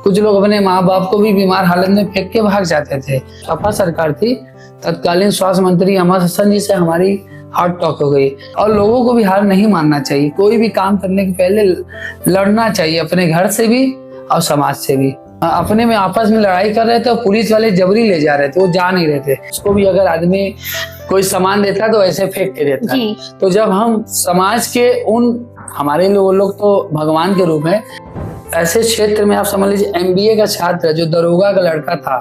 कुछ लोग अपने माँ बाप को भी बीमार हालत में फेंक के भाग जाते थे। सपा सरकार थी, तत्कालीन स्वास्थ्य मंत्री अमर हसन जी से हमारी हार्ट टॉक हो गई। और लोगों को भी हार नहीं मानना चाहिए, कोई भी काम करने के पहले लड़ना चाहिए, अपने घर से भी और समाज से भी। अपने में आपस में लड़ाई कर रहे थे और पुलिस वाले जबरी ले जा रहे थे, वो जा नहीं रहे थे। उसको भी अगर आदमी कोई सामान देता तो ऐसे फेंक के देता। तो जब हम समाज के हमारे लोग तो भगवान के रूप में, ऐसे क्षेत्र में आप समझ लीजिए MBA का छात्र जो दरोगा का लड़का था,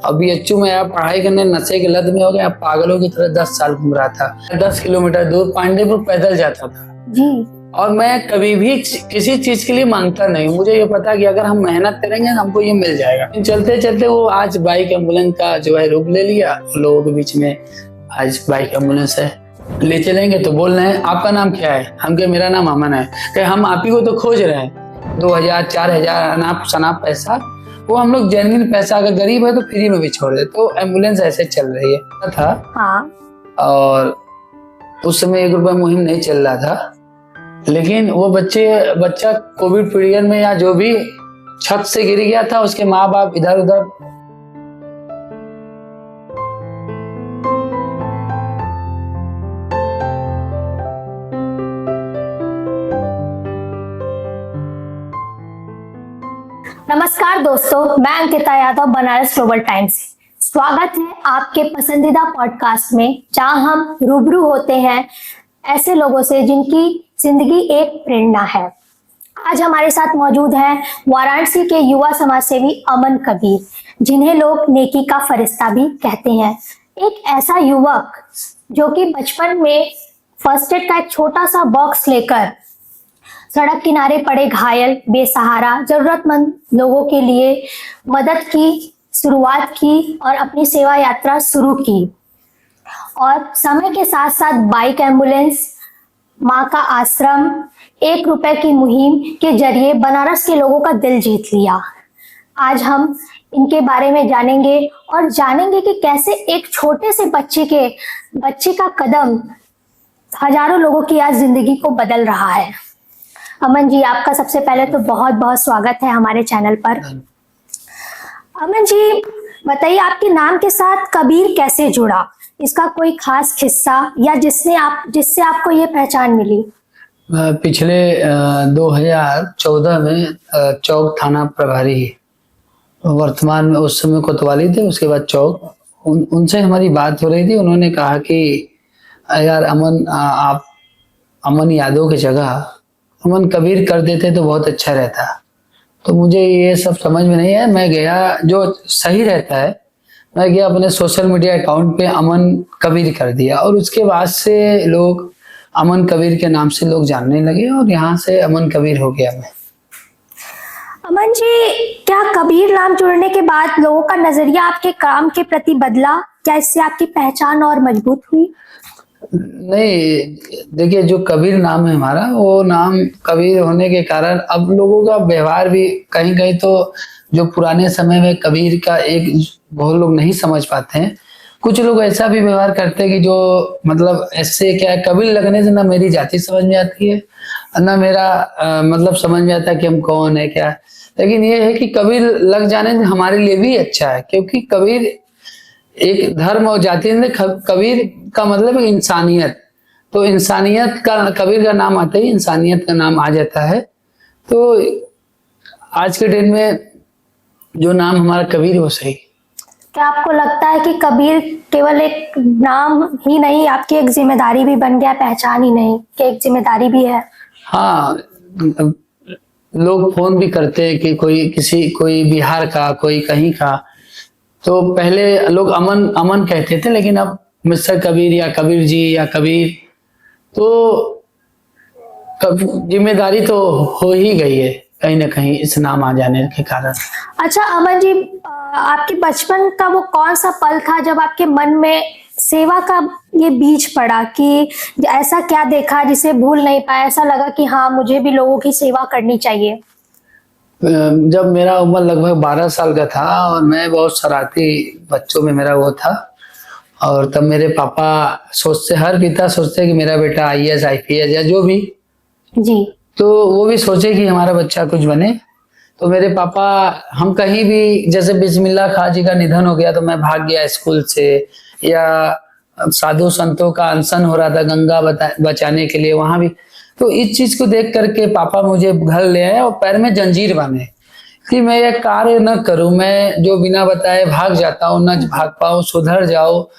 अब BHU में आप पढ़ाई करने नशे के लत में हो गया, पागलों की तरह 10 साल घूम रहा था। 10 किलोमीटर दूर पांडेपुर पैदल जाता था जी। और मैं कभी भी किसी चीज के लिए मांगता नहीं, मुझे ये पता कि अगर हम मेहनत करेंगे हमको ये मिल जाएगा। चलते चलते वो आज बाइक एम्बुलेंस का जो है रूप ले लिया। लोगों के बीच में आज बाइक एम्बुलेंस है, ले चलेंगे तो बोल रहे हैं आपका नाम क्या है, हम कहे मेरा नाम अमन है। कहे हम आप ही को तो खोज रहे हैं। 2000 4000 अनाप शनाप पैसा, वो हम लोग जेन्युइन पैसा, अगर गरीब है तो फ्री में भी छोड़ दे। तो एम्बुलेंस ऐसे चल रही है था। हाँ। और उस समय 1 रुपया मुहिम नहीं चल रहा था, लेकिन वो बच्चा कोविड पीरियड में या जो भी छत से गिर गया था, उसके माँ बाप इधर उधर। नमस्कार दोस्तों, मैं अंकिता यादव, बनारस ग्लोबल टाइम्स से। स्वागत है आपके पसंदीदा पॉडकास्ट में, जहां हम रूबरू होते हैं ऐसे लोगों से जिनकी जिंदगी एक प्रेरणा है। आज हमारे साथ मौजूद हैं वाराणसी के युवा समाज सेवी अमन कबीर, जिन्हें लोग नेकी का फरिश्ता भी कहते हैं। एक ऐसा युवक जो कि बचपन में फर्स्ट एड का एक छोटा सा बॉक्स लेकर सड़क किनारे पड़े घायल, बेसहारा, जरूरतमंद लोगों के लिए मदद की शुरुआत की और अपनी सेवा यात्रा शुरू की। और समय के साथ साथ बाइक एम्बुलेंस, माँ का आश्रम, 1 रुपए की मुहिम के जरिए बनारस के लोगों का दिल जीत लिया। आज हम इनके बारे में जानेंगे और जानेंगे कि कैसे एक छोटे से बच्चे का कदम हजारों लोगों की आज जिंदगी को बदल रहा है। अमन जी, आपका सबसे पहले तो बहुत बहुत स्वागत है हमारे चैनल पर। अमन जी, बताइए आपके नाम के साथ कबीर कैसे जुड़ा? इसका कोई खास किस्सा या जिससे आपको ये पहचान मिली? पिछले 2014 में चौक थाना प्रभारी, वर्तमान में उस समय कोतवाली थे, उसके बाद चौक, उनसे हमारी बात हो रही थी। उन्होंने कहा कि यार अमन, आप अमन यादव की जगह अमन कबीर कर देते तो बहुत अच्छा रहता। तो मुझे ये सब समझ में नहीं है। मैं गया, जो सही रहता है, मैं गया अपने सोशल मीडिया अकाउंट पे अमन कबीर कर दिया और उसके बाद से लोग अमन कबीर के नाम से लोग जानने लगे और यहाँ से अमन कबीर हो गया मैं। अमन जी, क्या कबीर नाम जुड़ने के बाद लोगों का नजरिया आपके काम के प्रति बदला? क्या इससे आपकी पहचान और मजबूत हुई? नहीं, देखिए, जो कबीर नाम है हमारा, वो नाम कबीर होने के कारण अब लोगों का व्यवहार भी कहीं कहीं तो जो पुराने समय में कबीर का एक बहुत लोग नहीं समझ पाते हैं। कुछ लोग ऐसा भी व्यवहार करते हैं कि जो मतलब ऐसे क्या है, कबीर लगने से ना मेरी जाति समझ में आती है ना मेरा मतलब समझ में आता है कि हम कौन है क्या। लेकिन ये है कि कबीर लग जाने से हमारे लिए भी अच्छा है, क्योंकि कबीर एक धर्म और जाति में, कबीर का मतलब है इंसानियत। तो इंसानियत का कबीर का नाम आते ही इंसानियत का नाम आ जाता है। तो आज के डेट में जो नाम हमारा कबीर वो सही। क्या आपको लगता है कि कबीर केवल एक नाम ही नहीं, आपकी एक जिम्मेदारी भी बन गया, पहचान ही नहीं कि एक जिम्मेदारी भी है? हाँ, लोग फोन भी करते हैं कि कोई बिहार का, कोई कहीं का। तो पहले लोग अमन अमन कहते थे, लेकिन अब मिस्टर कबीर या कबीर जी या कबीर, तो जिम्मेदारी तो हो ही गई है कहीं ना कहीं इस नाम आ जाने के कारण। अच्छा अमन जी, आपके बचपन का वो कौन सा पल था जब आपके मन में सेवा का ये बीज पड़ा कि ऐसा क्या देखा जिसे भूल नहीं पाया, ऐसा लगा कि हाँ मुझे भी लोगों की सेवा करनी चाहिए? जब मेरा उम्र लगभग 12 साल का था और मैं बहुत शरारती बच्चों में मेरा वो था, और तब मेरे पापा हर पिता सोचते कि मेरा बेटा IAS IPS या जो भी जी, तो वो भी सोचे कि हमारा बच्चा कुछ बने। तो मेरे पापा, हम कहीं भी, जैसे बिस्मिल्लाह खां जी का निधन हो गया तो मैं भाग गया स्कूल से, या साधु संतों का अनशन हो रहा था गंगा बचाने के लिए, वहां भी। तो इस चीज को देख करके पापा मुझे घर ले आए और पैर में जंजीर बांधे कि मैं ये कार्य न करूं, मैं जो बिना बताए भाग जाता हूँ, न भाग पाऊं, सुधर जाओ।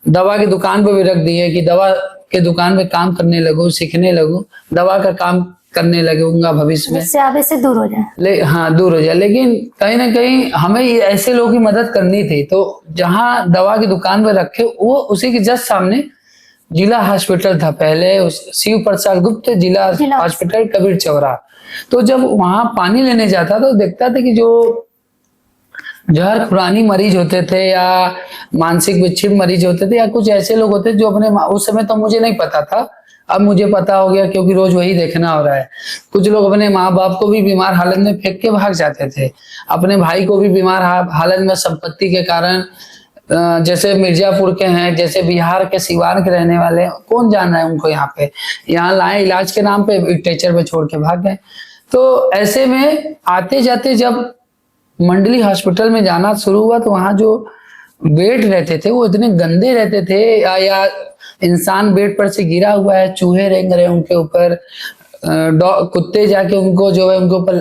दवा की दुकान पे भी रख दिए कि दवा के दुकान पे काम करने लगूं, सीखने लगूं, दवा का काम करने लगूंगा भविष्य में, जिससे आप इससे दूर हो जाए। हाँ, दूर हो जाए। लेकिन कहीं ना कहीं हमें ऐसे लोगों की मदद करनी थी, तो जहां दवा की दुकान पे रखे, वो उसी के जस्ट सामने जिला हॉस्पिटल था पहले, शिव प्रसाद गुप्त जिला हॉस्पिटल कबीर चौरा। तो जब वहां पानी लेने जाता तो देखता था कि जो जहर खुरानी मरीज होते थे या मानसिक विक्षिप्त मरीज होते थे या कुछ ऐसे लोग होते जो अपने, उस समय तो मुझे नहीं पता था, अब मुझे पता हो गया क्योंकि रोज वही देखना हो रहा है। कुछ लोग अपने माँ बाप को भी बीमार हालत में फेंक के भाग जाते थे, अपने भाई को भी बीमार हालत में संपत्ति के कारण, जैसे मिर्जापुर के हैं, जैसे बिहार के सिवान के रहने वाले हैं, कौन जान रहा है उनको, यहाँ लाए इलाज के नाम पे टीचर पे छोड़ के भाग गए। तो ऐसे में आते जाते जब मंडली हॉस्पिटल में जाना शुरू हुआ तो वहां जो बेड रहते थे वो इतने गंदे रहते थे, या इंसान बेड पर से गिरा हुआ है, चूहे रेंग रहे हैं उनके ऊपर, कुत्ते जाके उनको जो है उनके ऊपर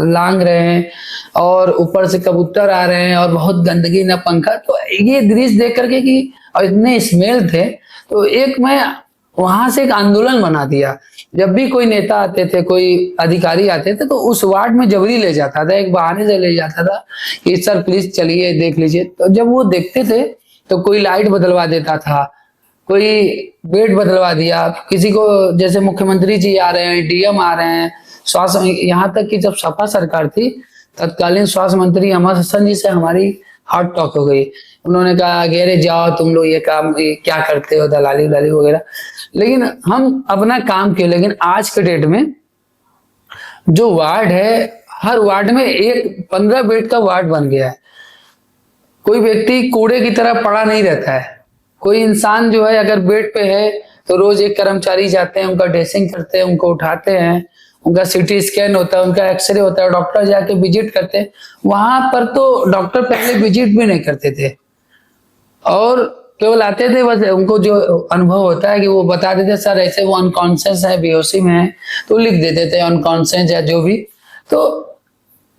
लांग रहे हैं, और ऊपर से कबूतर आ रहे हैं, और बहुत गंदगी, न पंखा। तो ये दृश्य देख करके कि, और इतने स्मेल थे, तो एक मैं वहां से एक आंदोलन बना दिया। जब भी कोई नेता आते थे, कोई अधिकारी आते थे, तो उस वार्ड में जबरी ले जाता था, एक बहाने से ले जाता था कि सर प्लीज चलिए देख लीजिए। तो जब वो देखते थे तो कोई लाइट बदलवा देता था, कोई बेड बदलवा दिया, किसी को, जैसे मुख्यमंत्री जी आ रहे हैं, डीएम आ रहे हैं, स्वास्थ्य, यहाँ तक कि जब सपा सरकार थी तत्कालीन स्वास्थ्य मंत्री अमर हसन जी से हमारी हार्ट टॉक हो गई। उन्होंने कहा कि अरे जाओ तुम लोग, ये काम ये क्या करते हो, दलाली उलाली वगैरह। लेकिन हम अपना काम किए। लेकिन आज के डेट में जो वार्ड है, हर वार्ड में एक 15 बेड का वार्ड बन गया है। कोई व्यक्ति कूड़े की तरह पड़ा नहीं रहता है। कोई इंसान जो है अगर बेड पे है तो रोज एक कर्मचारी जाते हैं, उनका ड्रेसिंग करते हैं, उनको उठाते हैं, उनका सीटी स्कैन होता है, उनका एक्सरे होता है, डॉक्टर जाके विजिट करते हैं। वहां पर तो डॉक्टर पहले विजिट भी नहीं करते थे और केवल आते थे, बस उनको जो अनुभव होता है कि वो बता देते सर ऐसे वो अनकॉन्शियस है, बेहोशी में है, तो लिख देते थे अनकॉन्शियस या जो भी। तो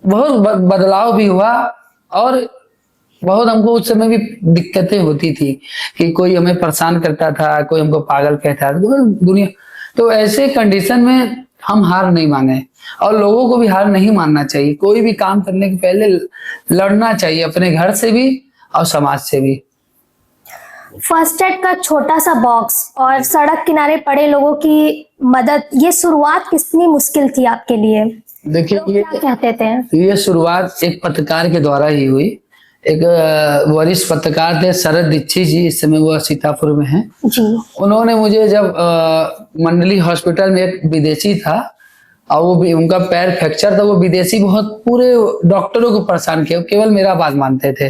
बहुत बदलाव भी हुआ और बहुत हमको उस समय भी दिक्कतें होती थी कि कोई हमें परेशान करता था, कोई हमको पागल कहता था, दुनिया। तो ऐसे कंडीशन में हम हार नहीं माने और लोगों को भी हार नहीं मानना चाहिए। कोई भी काम करने के पहले लड़ना चाहिए, अपने घर से भी और समाज से भी। फर्स्ट एड का छोटा सा बॉक्स और सड़क किनारे पड़े लोगों की मदद, ये शुरुआत कितनी मुश्किल थी आपके लिए? देखिए, ये क्या कहते थे, ये शुरुआत एक पत्रकार के द्वारा ही हुई। एक वरिष्ठ पत्रकार थे शरद दीक्षित जी, इस समय वो सीतापुर में हैं जी। उन्होंने मुझे जब मंडली हॉस्पिटल में एक विदेशी था और वो भी, उनका पैर फ्रैक्चर था, वो विदेशी बहुत पूरे डॉक्टरों को परेशान किया, केवल मेरा बात मानते थे।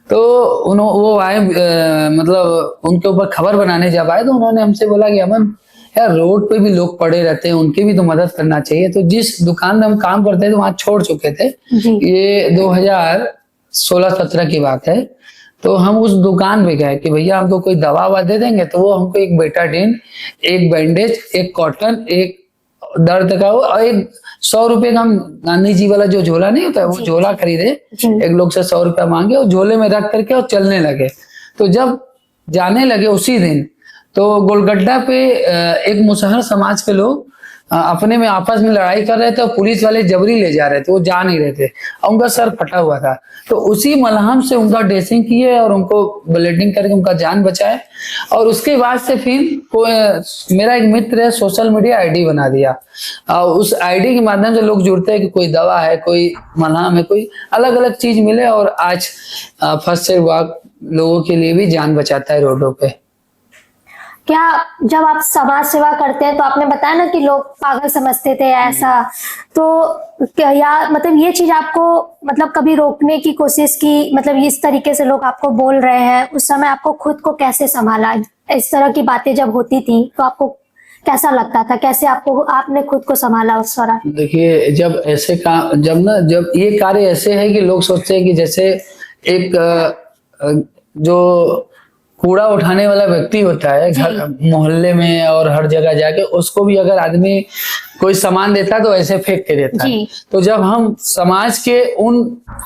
तो वो आए, मतलब उनके ऊपर खबर बनाने जब आए तो उन्होंने हमसे बोला कि अमन यार, रोड पे भी लोग पड़े रहते हैं, उनकी भी तो मदद करना चाहिए। तो जिस दुकान में हम काम करते थे वहां छोड़ चुके थे, ये 2016-17 की बात है। तो हम उस दुकान पे गए कि भैया हमको कोई दवा ववा दे देंगे, तो वो हमको एक बेटाडीन, एक बैंडेज, एक कॉटन, एक दर्द का और एक 100 रुपए का, हम गांधी जी वाला जो झोला नहीं होता है वो झोला खरीदे, एक लोग से 100 रुपया मांगे और झोले में रख करके और चलने लगे। तो जब जाने लगे उसी दिन, तो गोलगड्डा पे एक मुसहर समाज के लोग अपने में आपस में लड़ाई कर रहे थे और पुलिस वाले जबरी ले जा रहे थे, वो जा नहीं रहे थे और उनका सर फटा हुआ था। तो उसी मलहम से उनका ड्रेसिंग किए और उनको ब्लीडिंग करके उनका जान बचाए। और उसके बाद से फिर मेरा एक मित्र है, सोशल मीडिया आईडी बना दिया और उस आईडी के माध्यम से लोग जुड़ते हैं कि कोई दवा है, कोई मलहम है, कोई अलग अलग चीज मिले। और आज फर्स्ट एड वॉक लोगों के लिए भी जान बचाता है रोडों पे। क्या जब आप समाज सेवा करते हैं तो आपने बताया ना कि लोग पागल समझते थे ऐसा, तो क्या या मतलब ये चीज आपको मतलब कभी रोकने की कोशिश की, मतलब इस तरीके से लोग आपको बोल रहे हैं, उस समय आपको खुद को कैसे संभाला? इस तरह की बातें जब होती थी तो आपको कैसा लगता था, कैसे आपको आपने खुद को संभाला उस दौरान? देखिए, जब ऐसे काम जब ये कार्य ऐसे है कि लोग सोचते हैं कि जैसे एक जो कूड़ा उठाने वाला व्यक्ति होता है घर मोहल्ले में और हर जगह जाके, उसको भी अगर आदमी कोई सामान देता है तो ऐसे फेंक के देता है। तो जब हम समाज के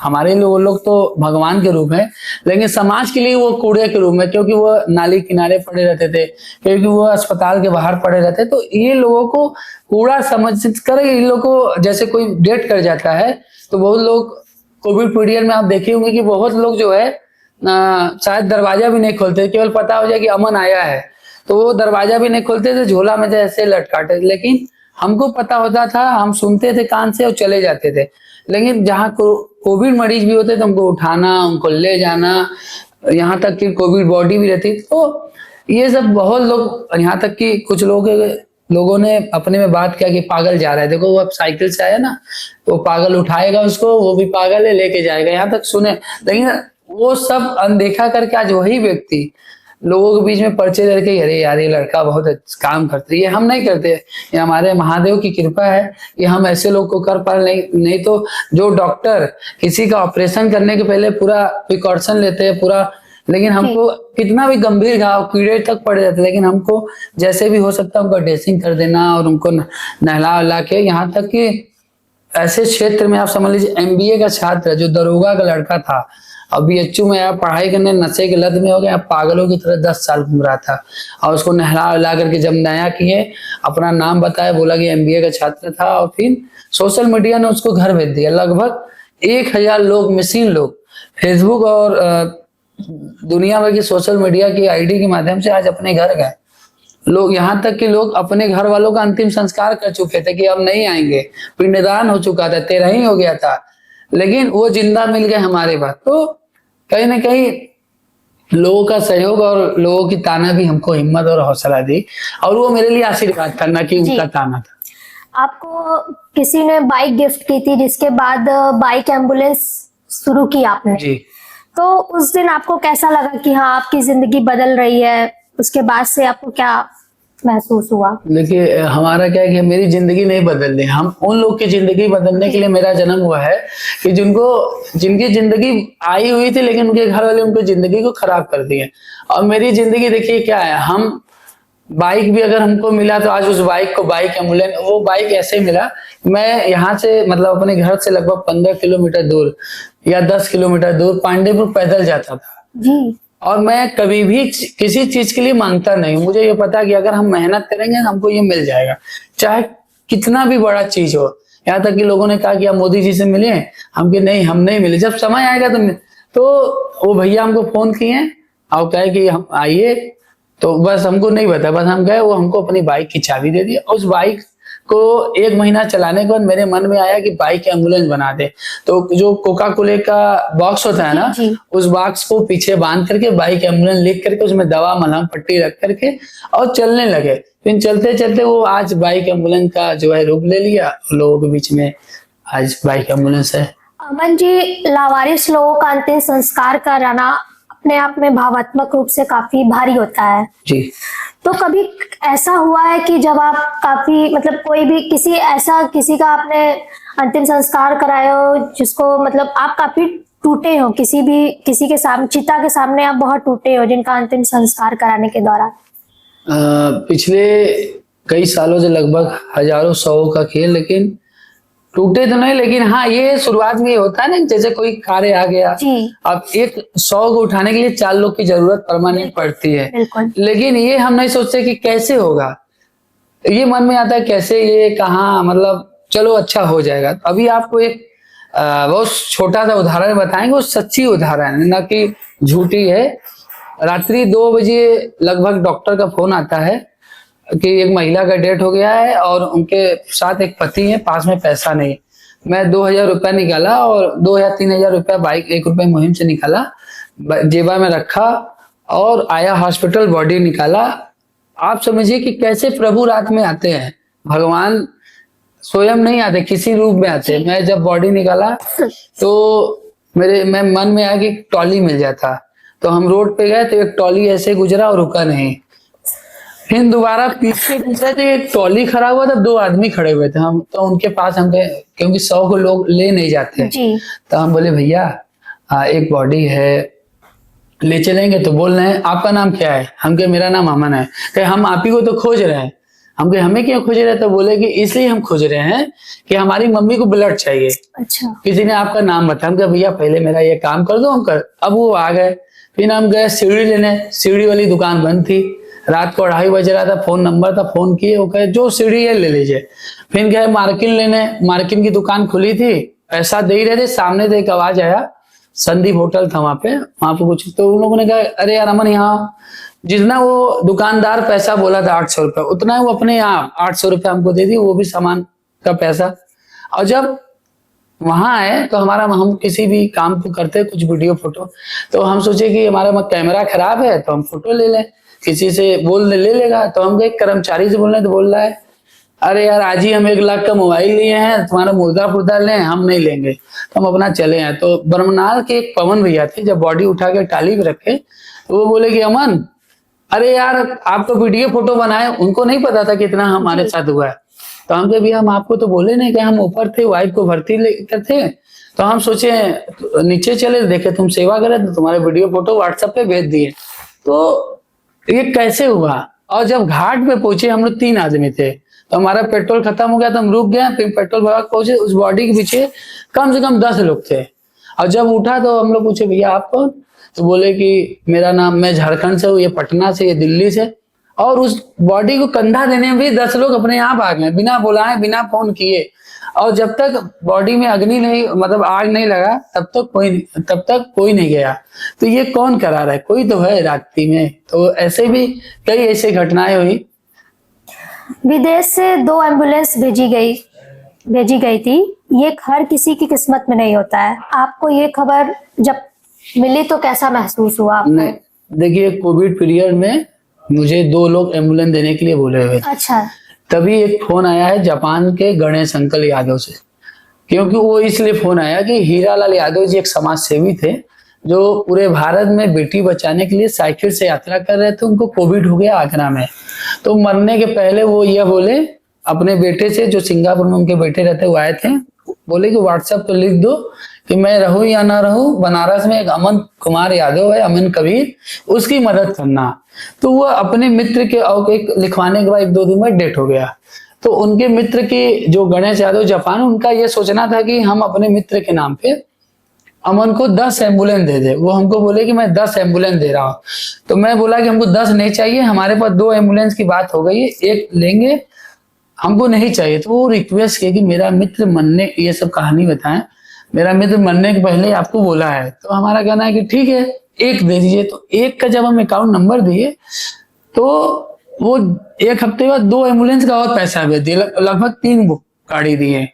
हमारे लिए वो लोग तो भगवान के रूप में, लेकिन समाज के लिए वो कूड़े के रूप में, क्योंकि वो नाली किनारे पड़े रहते थे, क्योंकि वो अस्पताल के बाहर पड़े रहते, तो ये लोगों को कूड़ा समझ कर इन लोगों को, जैसे कोई डेट कर जाता है तो बहुत लोग कोविड पीरियड में आप देखे होंगे कि बहुत लोग जो है शायद दरवाजा भी नहीं खोलते, केवल पता हो जाए कि अमन आया है तो वो दरवाजा भी नहीं खोलते थे, झोला में ऐसे लटकाते। लेकिन हमको पता होता था, हम सुनते थे कान से और चले जाते थे। लेकिन जहाँ कोविड मरीज भी होते थे उनको उठाना, उनको ले जाना, यहाँ तक कि कोविड बॉडी भी रहती, तो ये सब बहुत लोग, यहाँ तक कि कुछ लोगों ने अपने में बात किया कि पागल जा रहा है, देखो वो अब साइकिल से आया ना, तो पागल उठाएगा उसको, वो भी पागल है, लेके जाएगा, यहाँ तक सुने। लेकिन वो सब अनदेखा करके आज वही व्यक्ति लोगों के बीच में पर्चे दे के, अरे यार ये लड़का बहुत काम करते, ये हम नहीं करते, ये हमारे महादेव की कृपा है कि हम ऐसे लोग को कर पा नहीं तो जो डॉक्टर किसी का ऑपरेशन करने के पहले पूरा प्रिकॉशन लेते हैं पूरा, लेकिन हमको कितना भी गंभीर घाव कीड़े तक पड़ जाते, लेकिन हमको जैसे भी हो सकता है उनका ड्रेसिंग कर देना और उनको नहला वहला के, यहाँ तक कि ऐसे क्षेत्र में आप समझ लीजिए MBA का छात्र जो दरोगा का लड़का था, अब BHU में आया, पढ़ाई करने नशे के लत में हो गया, पागलों की तरह 10 साल घूम रहा था, और उसको नहला वहला करके जब नया किए, अपना नाम बताया, बोला कि MBA का छात्र था, और फिर सोशल मीडिया ने उसको घर भेज दिया। लगभग 1000 लोग, मिसिंग लोग, फेसबुक और दुनिया भर की सोशल मीडिया की ID के माध्यम से आज अपने घर गए लोग, यहाँ तक कि लोग अपने घर वालों का अंतिम संस्कार कर चुके थे कि अब नहीं आएंगे, पिंडदान हो चुका था, 13 ही हो गया था, लेकिन वो जिंदा मिल गए हमारे बाद। तो कहीं ना कहीं लोगों का सहयोग और लोगों की ताना भी हमको हिम्मत और हौसला दी, और वो मेरे लिए आशीर्वाद था, ना कि उनका ताना था। आपको किसी ने बाइक गिफ्ट की थी, जिसके बाद बाइक एम्बुलेंस शुरू की आपने जी। तो उस दिन आपको कैसा लगा कि हाँ आपकी जिंदगी बदल रही है? उसके बाद से आपको क्या महसूस हुआ? देखिए, हमारा क्या है कि मेरी जिंदगी नहीं बदल रही, हम उन लोग की जिंदगी बदलने के लिए मेरा जन्म हुआ है कि जिनकी जिंदगी आई हुई थी, लेकिन उनके घर वाले उनको जिंदगी को खराब कर दिए। और मेरी जिंदगी देखिए क्या है, हम बाइक भी अगर हमको मिला तो आज उस बाइक को बाइक एम्बुलेंस, वो बाइक ऐसे मिला, मैं यहाँ से मतलब अपने घर से लगभग 15 किलोमीटर दूर या 10 किलोमीटर दूर पांडेपुर पैदल जाता था जी। और मैं कभी भी किसी चीज के लिए मांगता नहीं, मुझे ये पता कि अगर हम मेहनत करेंगे हमको ये मिल जाएगा, चाहे कितना भी बड़ा चीज हो। यहाँ तक कि लोगों ने कहा कि आप मोदी जी से मिले, हम कि नहीं, हम नहीं मिले, जब समय आएगा तो वो भैया हमको फोन किए और कहे कि हम आइए, तो बस हमको नहीं पता, बस हम गए, वो हमको अपनी बाइक की चाबी दे दी। उस बाइक को 1 महीना चलाने के बाद मेरे मन में आया कि बाइक एम्बुलेंस बना दे, तो जो कोका कोले का बॉक्स होता है ना, उस बॉक्स को पीछे बांध करके बाइक एम्बुलेंस लिख करके उसमें दवा मलहम पट्टी रख करके और चलने लगे। फिर चलते चलते वो आज बाइक एम्बुलेंस का जो है रूप ले लिया, लोगों के बीच में आज बाइक एम्बुलेंस है। अमन जी, लावारिस लोगों का अंतिम संस्कार कराना अपने आप में भावात्मक रूप से काफी भारी होता है जी। तो कभी ऐसा हुआ है कि जब आप काफी मतलब कोई भी किसी का आपने अंतिम संस्कार कराया हो जिसको मतलब आप काफी टूटे हो, किसी के सामने, चिता के सामने आप बहुत टूटे हो, जिनका अंतिम संस्कार कराने के दौरान? पिछले कई सालों से लगभग हजारों सौ का खेल, लेकिन टूटे तो नहीं, लेकिन हाँ ये शुरुआत में होता है ना, जैसे कोई कार्य आ गया, अब 100 को उठाने के लिए 4 लोग की जरूरत परमानेंट पड़ती है, लेकिन ये हम नहीं सोचते कि कैसे होगा, ये मन में आता है कैसे, ये कहाँ, मतलब चलो अच्छा हो जाएगा। अभी आपको एक बहुत छोटा सा उदाहरण बताएंगे, वो सच्ची उदाहरण है, ना कि झूठी है। रात्रि 2 बजे लगभग डॉक्टर का फोन आता है कि एक महिला का डेथ हो गया है और उनके साथ एक पति है, पास में पैसा नहीं। मैं 2000 रुपया निकाला और 2 या 3000 रुपया बाइक 1 रुपए मुहिम से निकाला, जेबा में रखा और आया हॉस्पिटल, बॉडी निकाला। आप समझिए कि कैसे प्रभु रात में आते हैं, भगवान स्वयं नहीं आते, किसी रूप में आते हैं। मैं जब बॉडी निकाला तो मैं मन में आया कि ट्रॉली मिल जाता, तो हम रोड पे गए तो एक ट्रॉली ऐसे गुजरा और रुका नहीं, फिर दोबारा पीछे दूसरे थे, एक ट्रॉली खड़ा हुआ था, 2 आदमी खड़े हुए थे। हम तो उनके पास हम गए, क्योंकि 100 को लोग ले नहीं जाते। जी। तो हम बोले भैया एक बॉडी है, ले चलेंगे? तो बोल रहे हैं आपका नाम क्या है? हम कहे मेरा नाम अमन है। कहे हम आप ही को तो खोज रहे हैं। हम कहे हमें क्यों खोज रहे हैं? तो बोले कि इसलिए हम खोज रहे हैं कि हमारी मम्मी को ब्लड चाहिए। अच्छा। किसी ने आपका नाम बताया। हम कहे भैया पहले मेरा ये काम कर दो, हम कर। अब वो आ गए। फिर हम गए सीढ़ी लेने, सीढ़ी वाली दुकान बंद थी। रात को 2:30 बज रहा था, फोन नंबर था, फोन किए, वो कहे जो सीढ़ी है ले लीजिए। फिर गए मार्किन लेने, मार्किन की दुकान खुली थी, पैसा दे ही रहे थे, सामने से एक आवाज आया, संदीप होटल था वहां पे कुछ। तो उन लोगों ने कहा अरे यार अमन यहाँ, जितना वो दुकानदार पैसा बोला था 800 रुपये, उतना वो अपने यहाँ 800 रुपये हमको दे दी, वो भी सामान का पैसा। और जब वहां आए तो हम किसी भी काम को करते कुछ वीडियो फोटो, तो हम सोचे कि हमारा कैमरा खराब है तो हम फोटो ले लें, किसी से ले लेगा। तो हम एक कर्मचारी से बोल रहे, तो बोल रहा है अरे यार आज ही हम 1 लाख का मोबाइल लिए हैं, तुम्हारा मुर्दा लें, हम नहीं लेंगे। तो हम अपना चले हैं। तो बरमनाल के एक पवन भैया थे, जब बॉडी उठा के टाली पे रखे तो वो बोले कि अमन अरे यार आप तो वीडियो फोटो बनाए। उनको नहीं पता था कितना हमारे साथ हुआ है। तो हम कहे भैया हम आपको तो बोले नहीं, कि हम ऊपर थे, वाइफ को भर्ती लेकर थे, तो हम सोचे नीचे चले, देखे तुम सेवा करे तो तुम्हारे वीडियो फोटो व्हाट्सएप पे भेज दिए। तो ये कैसे हुआ? और जब घाट पे पहुंचे, हम लोग 3 आदमी थे, तो हमारा पेट्रोल खत्म हो गया, तो हम रुक गए। फिर पेट्रोल भरा पहुंचे, उस बॉडी के पीछे कम से कम 10 लोग थे। और जब उठा तो हम लोग पूछे भैया आप कौन? तो बोले कि मेरा नाम, मैं झारखंड से हूँ, ये पटना से, ये दिल्ली से। और उस बॉडी को कंधा देने में भी 10 लोग अपने आप आ गए, बिना बुलाए, बिना फोन किए। और जब तक बॉडी में अग्नि नहीं, मतलब आग नहीं लगा, तब तक कोई नहीं गया। तो ये कौन करा रहा है? कोई तो है रात्रि में। तो ऐसे भी कई ऐसी घटनाएं हुई। विदेश से 2 एम्बुलेंस भेजी गई थी। ये हर किसी की किस्मत में नहीं होता है। आपको ये खबर जब मिली तो कैसा महसूस हुआ आपको? नहीं, देखिए कोविड पीरियड में मुझे 2 लोग एम्बुलेंस देने के लिए बोले हुए। अच्छा। तभी एक फोन आया है जापान के गणेश अंकल यादव से, क्योंकि वो इसलिए फोन आया कि हीरालाल यादव जी एक समाज सेवी थे, जो पूरे भारत में बेटी बचाने के लिए साइकिल से यात्रा कर रहे थे। उनको कोविड हो गया आगरा में। तो मरने के पहले वो ये बोले अपने बेटे से, जो सिंगापुर में उनके बेटे रहते वो आए थे, बोले कि व्हाट्सएप पे लिख दो कि मैं रहूं या ना रहूं, बनारस में एक अमन कुमार यादव है, अमन कबीर, उसकी मदद करना। तो वो अपने मित्र के, और एक लिखवाने के बाद 1-2 दिन में डेथ हो गया। तो उनके मित्र की, जो गणेश यादव जापान, उनका ये सोचना था कि हम अपने मित्र के नाम पे अमन को 10 एम्बुलेंस दे दे। वो हमको बोले कि मैं 10 एम्बुलेंस दे रहा हूँ। तो मैं बोला कि हमको 10 नहीं चाहिए, हमारे पास 2 एम्बुलेंस की बात हो गई है, 1 लेंगे, हमको नहीं चाहिए। तो वो रिक्वेस्ट किया कि मेरा मित्र मरने, ये सब कहानी बताएं, मेरा मित्र मरने के पहले आपको बोला है। तो हमारा कहना है कि ठीक है 1 दे दीजिए। तो 1 का जब हम अकाउंट नंबर दिए तो वो 1 हफ्ते बाद 2 एम्बुलेंस का और पैसा भेज दिए, लगभग 3 गाड़ी दिए।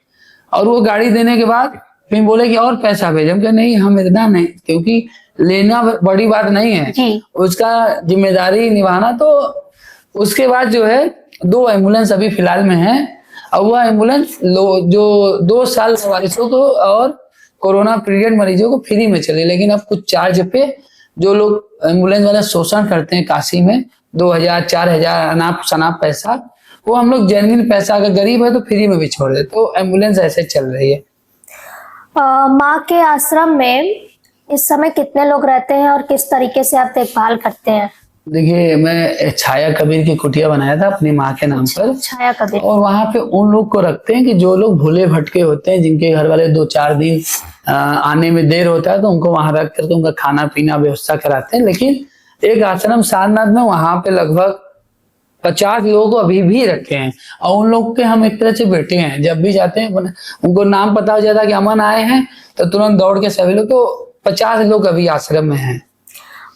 और वो गाड़ी देने के बाद फिर बोले कि और पैसा भेजे। हम कहे नहीं, हम इतना नहीं, क्योंकि लेना बड़ी बात नहीं है जी। उसका जिम्मेदारी निभाना। तो उसके बाद जो है 2 एम्बुलेंस अभी फिलहाल में है। और वह एम्बुलेंस जो 2 साल सवारियों को और कोरोना पीरियड मरीजों को फ्री में चले, लेकिन अब कुछ चार्ज पे जो लोग एम्बुलेंस वाले शोषण करते हैं काशी में, 2000-4000 अनाप शनाप पैसा, वो हम लोग जेन्युइन पैसा, अगर गरीब है तो फ्री में भी छोड़ दे। तो एम्बुलेंस ऐसे चल रही है। माँ के आश्रम में इस समय कितने लोग रहते हैं और किस तरीके से आप देखभाल करते हैं? देखिए मैं छाया कबीर की कुटिया बनाया था अपनी माँ के नाम पर। छाया कबीर। और वहां पे उन लोग को रखते हैं कि जो लोग भूले भटके होते हैं, जिनके घर वाले 2-4 दिन आने में देर होता है, तो उनको वहां रख करके उनका खाना पीना व्यवस्था कराते हैं। लेकिन एक आश्रम सारनाथ में, वहां पे लगभग 50 लोगों को अभी भी रखे हैं। और उन लोग के हम एक तरह से बेटे हैं। जब भी जाते हैं उनको नाम पता हो जाता है कि अमन आए हैं, तो तुरंत दौड़ के सभी लोग, तो 50 लोग अभी आश्रम में हैं।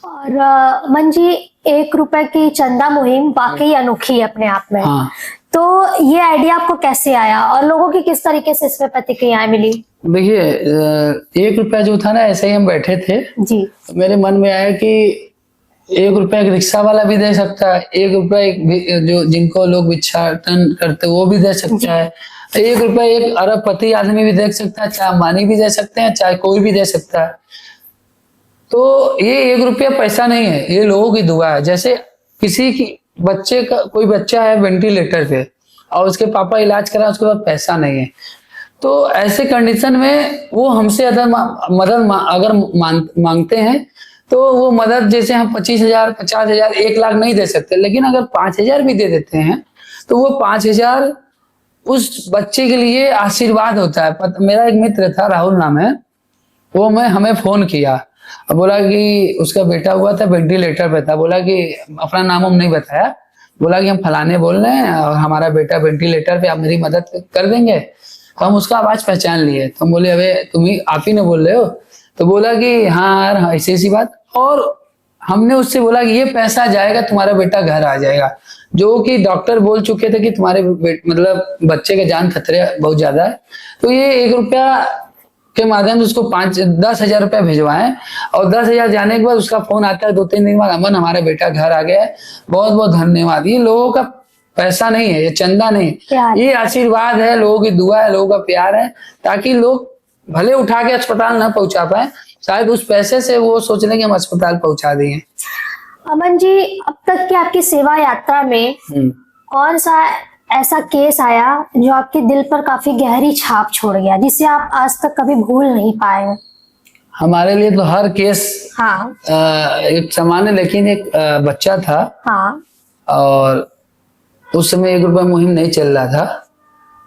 और मन जी, 1 रुपए की चंदा मुहिम वाकई अनोखी है अपने आप में। हाँ। तो ये आइडिया आपको कैसे आया और लोगों की किस तरीके से इसमें प्रतिक्रियाएं मिली? देखिए 1 रुपया जो था ना, ऐसे ही हम बैठे थे जी। तो मेरे मन में आया कि 1 रुपया एक रिक्शा वाला भी दे सकता है, 1 रुपया जो जिनको लोग भिक्षाटन करते वो भी दे सकता है, 1 रुपया एक अरबपति आदमी भी दे सकता है, चाहे अंबानी भी दे सकते हैं, चाहे कोई भी दे सकता है। तो ये 1 रुपया पैसा नहीं है, ये लोगों की दुआ है। जैसे किसी की बच्चे का कोई बच्चा है वेंटिलेटर पे और उसके पापा इलाज करा, उसके पास पैसा नहीं है, तो ऐसे कंडीशन में वो हमसे अगर मांगते हैं तो वो मदद जैसे हम 25,000, 50,000, 1 लाख नहीं दे सकते, लेकिन अगर 5,000 भी दे देते हैं तो वो 5,000 उस बच्चे के लिए आशीर्वाद होता है। मेरा एक मित्र था, राहुल नाम है, वो हमें फोन किया, बोला कि उसका बेटा हुआ था, वेंटिलेटर पे था, बोला कि अपना नाम हम नहीं बताया, बोला कि हम फलाने बोल रहे हैं और हमारा बेटा वेंटिलेटर पे, आप मेरी मदद कर देंगे। तो हम उसका आवाज पहचान लिए, तो हम बोले अबे आप ही ने बोल रहे हो? तो बोला कि हाँ यार ऐसी ऐसी बात। और हमने उससे बोला कि ये पैसा जाएगा, तुम्हारा बेटा घर आ जाएगा, जो कि डॉक्टर बोल चुके थे कि तुम्हारे मतलब बच्चे का जान खतरे बहुत ज्यादा है। तो ये 1 रुपया के माध्यम से उसको 10,000 रुपया भिजवाएं, और 10,000 जाने के बाद उसका फोन आता है 2-3 दिन बाद, अमन हमारा बेटा घर आ गया है, बहुत बहुत धन्यवाद। ये लोगों का पैसा नहीं है, ये चंदा नहीं, ये आशीर्वाद है, लोगों की दुआ है, लोगों का प्यार है, ताकि लोग भले उठा के अस्पताल ना पहुंचा पाए, शायद उस पैसे से वो सोच लें कि हम अस्पताल पहुंचा देंगे। अमन जी, अब तक की आपकी सेवा यात्रा में कौन सा ऐसा केस आया जो आपके दिल पर काफी गहरी छाप छोड़ गया, जिसे आप आज तक कभी भूल नहीं पाए? हमारे लिए तो हर केस हाँ एक समान है, लेकिन एक बच्चा था, हाँ, और उस समय 1 रुपया मुहिम नहीं चल रहा था,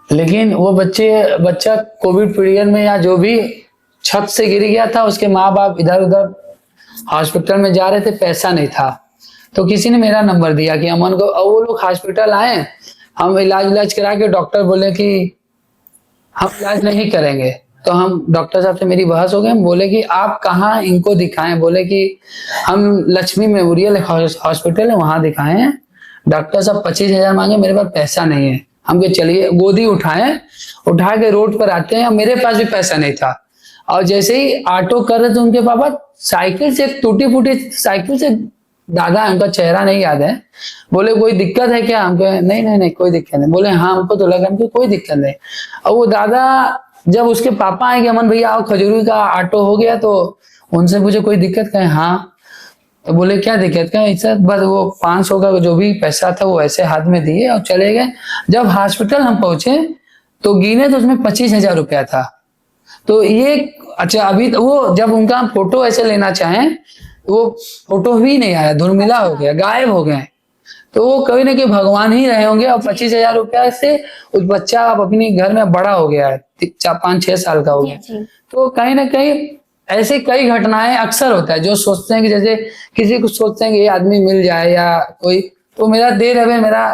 लेकिन वो बच्चा कोविड पीरियड में या जो भी छत से गिर गया था, उसके माँ बाप इधर उधर हॉस्पिटल में जा रहे थे, पैसा नहीं था, तो किसी ने मेरा नंबर दिया कि अमन को, और वो लोग हॉस्पिटल आए, हम इलाज करा के डॉक्टर बोले कि हम इलाज नहीं करेंगे, तो हम डॉक्टर साहब से मेरी बहस हो गई, हम बोले कि आप कहाँ इनको दिखाएं, बोले कि हम लक्ष्मी मेमोरियल हॉस्पिटल है वहां दिखाए हैं, डॉक्टर साहब 25,000 मांगे, मेरे पास पैसा नहीं है। हम कहे चलिए, गोदी उठा के रोड पर आते हैं, और मेरे पास भी पैसा नहीं था, और जैसे ही ऑटो कर रहे थे उनके पापा, साइकिल से, टूटी फूटी साइकिल से, दादा उनका चेहरा नहीं याद है, बोले कोई दिक्कत है क्या? हमको नहीं कोई दिक्कत नहीं। बोले हाँ, हमको तो लगा हमको कोई दिक्कत नहीं। और वो दादा जब उसके पापा आए कि अमन भैया आओ, खजूरी का ऑटो हो गया, तो उनसे पूछे कोई दिक्कत? कहे हाँ। तो बोले क्या दिक्कत? कहे सर बस वो 500 का जो भी पैसा था वो ऐसे हाथ में दिए और चले गए। जब हॉस्पिटल हम पहुंचे तो गिने तो उसमें 25,000 रुपया था। तो ये अच्छा, अभी वो जब उनका फोटो ऐसे लेना चाहें वो फोटो भी नहीं आया, धुलमिला हो गया, गायब हो गए। तो वो कभी ना कभी भगवान ही रहे होंगे। और 25,000 रुपया से उस बच्चा अब अपने घर में बड़ा हो गया है, 5-6 साल का हो गया। तो कहीं ना कहीं ऐसे कई घटनाएं अक्सर होता है, जो सोचते हैं कि जैसे किसी को सोचते हैं कि ये आदमी मिल जाए या कोई, तो मेरा देर है मेरा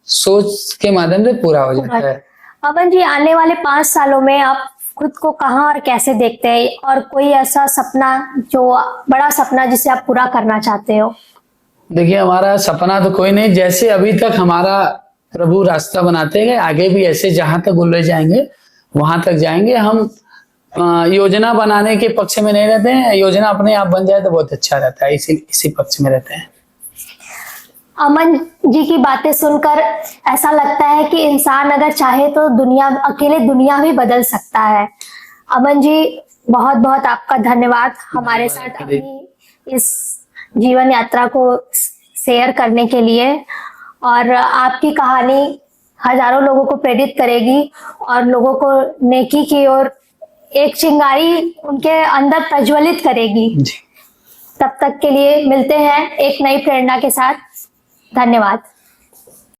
सोच के माध्यम से पूरा हो जाता है। अमन जी, आने वाले 5 सालों में आप खुद को कहाँ और कैसे देखते हैं, और कोई ऐसा सपना, जो बड़ा सपना जिसे आप पूरा करना चाहते हो? देखिए, हमारा सपना तो कोई नहीं, जैसे अभी तक हमारा प्रभु रास्ता बनाते गए, आगे भी ऐसे जहां तक ले जाएंगे वहां तक जाएंगे। हम योजना बनाने के पक्ष में नहीं रहते हैं, योजना अपने आप बन जाए तो बहुत अच्छा रहता है, इसी पक्ष में रहते हैं। अमन जी की बातें सुनकर ऐसा लगता है कि इंसान अगर चाहे तो अकेले दुनिया भी बदल सकता है। अमन जी, बहुत बहुत आपका धन्यवाद हमारे साथ अपनी इस जीवन यात्रा को शेयर करने के लिए। और आपकी कहानी हजारों लोगों को प्रेरित करेगी और लोगों को नेकी की ओर एक चिंगारी उनके अंदर प्रज्वलित करेगी। तब तक के लिए मिलते हैं एक नई प्रेरणा के साथ। धन्यवाद।